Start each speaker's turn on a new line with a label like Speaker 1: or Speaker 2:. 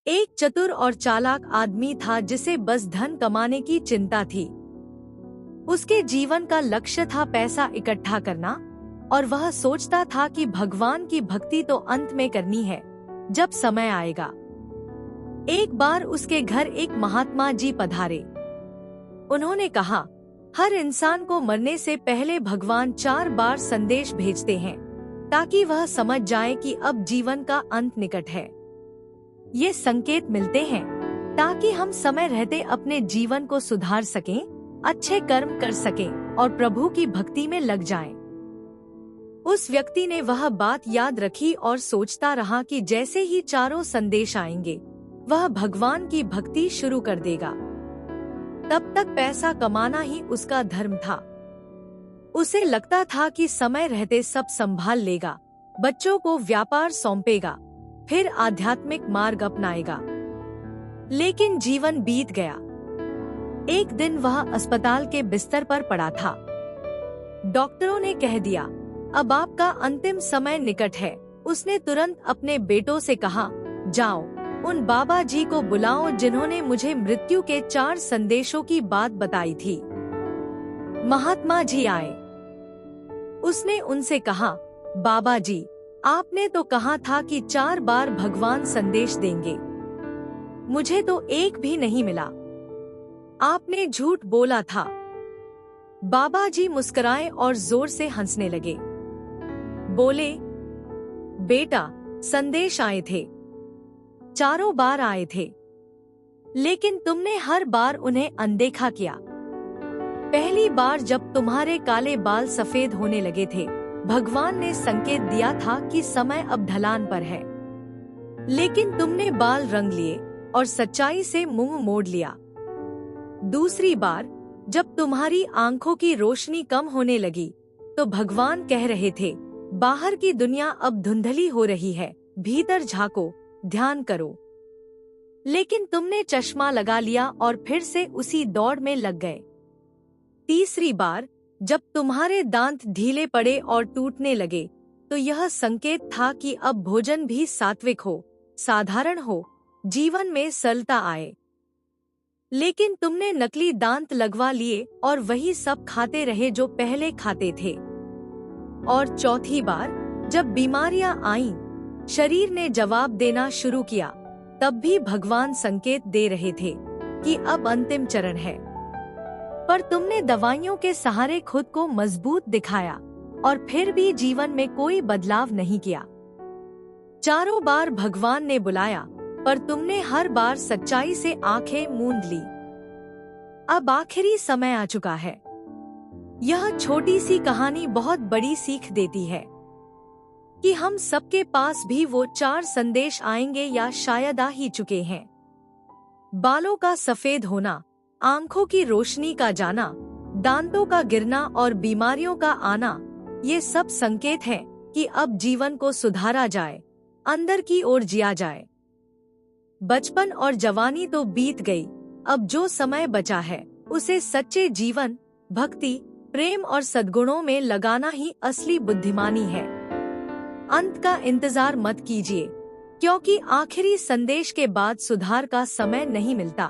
Speaker 1: एक चतुर और चालाक आदमी था जिसे बस धन कमाने की चिंता थी। उसके जीवन का लक्ष्य था पैसा इकट्ठा करना और वह सोचता था कि भगवान की भक्ति तो अंत में करनी है, जब समय आएगा। एक बार उसके घर एक महात्मा जी पधारे। उन्होंने कहा, हर इंसान को मरने से पहले भगवान 4 बार संदेश भेजते हैं ताकि वह समझ जाए कि अब जीवन का अंत निकट है। ये संकेत मिलते हैं ताकि हम समय रहते अपने जीवन को सुधार सकें, अच्छे कर्म कर सकें और प्रभु की भक्ति में लग जाएं। उस व्यक्ति ने वह बात याद रखी और सोचता रहा कि जैसे ही 4 संदेश आएंगे, वह भगवान की भक्ति शुरू कर देगा। तब तक पैसा कमाना ही उसका धर्म था। उसे लगता था कि समय रहते सब संभाल लेगा, बच्चों को व्यापार सौंपेगा, फिर आध्यात्मिक मार्ग अपनाएगा। लेकिन जीवन बीत गया। एक दिन वह अस्पताल के बिस्तर पर पड़ा था। डॉक्टरों ने कह दिया, अब आपका अंतिम समय निकट है। उसने तुरंत अपने बेटों से कहा, जाओ, उन बाबा जी को बुलाओ जिन्होंने मुझे मृत्यु के 4 संदेशों की बात बताई थी। महात्मा जी आए। उसने उनसे कहा, बाबा जी, आपने तो कहा था कि 4 बार भगवान संदेश देंगे। मुझे तो एक भी नहीं मिला। आपने झूठ बोला था। बाबा जी मुस्कुराए और जोर से हंसने लगे। बोले, बेटा, संदेश आए थे, 4 बार आए थे, लेकिन तुमने हर बार उन्हें अनदेखा किया। पहली बार जब तुम्हारे काले बाल सफेद होने लगे थे, भगवान ने संकेत दिया था कि समय अब ढलान पर है, लेकिन तुमने बाल रंग लिए और सच्चाई से मुंह मोड़ लिया। दूसरी बार जब तुम्हारी आंखों की रोशनी कम होने लगी, तो भगवान कह रहे थे, बाहर की दुनिया अब धुंधली हो रही है, भीतर झांको, ध्यान करो। लेकिन तुमने चश्मा लगा लिया और फिर से उसी दौड़ में लग गए। तीसरी बार जब तुम्हारे दांत ढीले पड़े और टूटने लगे, तो यह संकेत था कि अब भोजन भी सात्विक हो, साधारण हो, जीवन में सरलता आए। लेकिन तुमने नकली दांत लगवा लिए और वही सब खाते रहे जो पहले खाते थे। और चौथी बार जब बीमारियां आईं, शरीर ने जवाब देना शुरू किया, तब भी भगवान संकेत दे रहे थे कि अब अंतिम चरण है। पर तुमने दवाइयों के सहारे खुद को मजबूत दिखाया और फिर भी जीवन में कोई बदलाव नहीं किया। 4 बार भगवान ने बुलाया, पर तुमने हर बार सच्चाई से आंखें मूंद ली। अब आखिरी समय आ चुका है। यह छोटी सी कहानी बहुत बड़ी सीख देती है कि हम सबके पास भी वो 4 संदेश आएंगे या शायद आ ही चुके हैं। बालों का सफेद होना, आंखों की रोशनी का जाना, दांतों का गिरना और बीमारियों का आना, ये सब संकेत हैं कि अब जीवन को सुधारा जाए, अंदर की ओर जिया जाए। बचपन और जवानी तो बीत गई, अब जो समय बचा है उसे सच्चे जीवन, भक्ति, प्रेम और सद्गुणों में लगाना ही असली बुद्धिमानी है। अंत का इंतजार मत कीजिए, क्योंकि आखिरी संदेश के बाद सुधार का समय नहीं मिलता।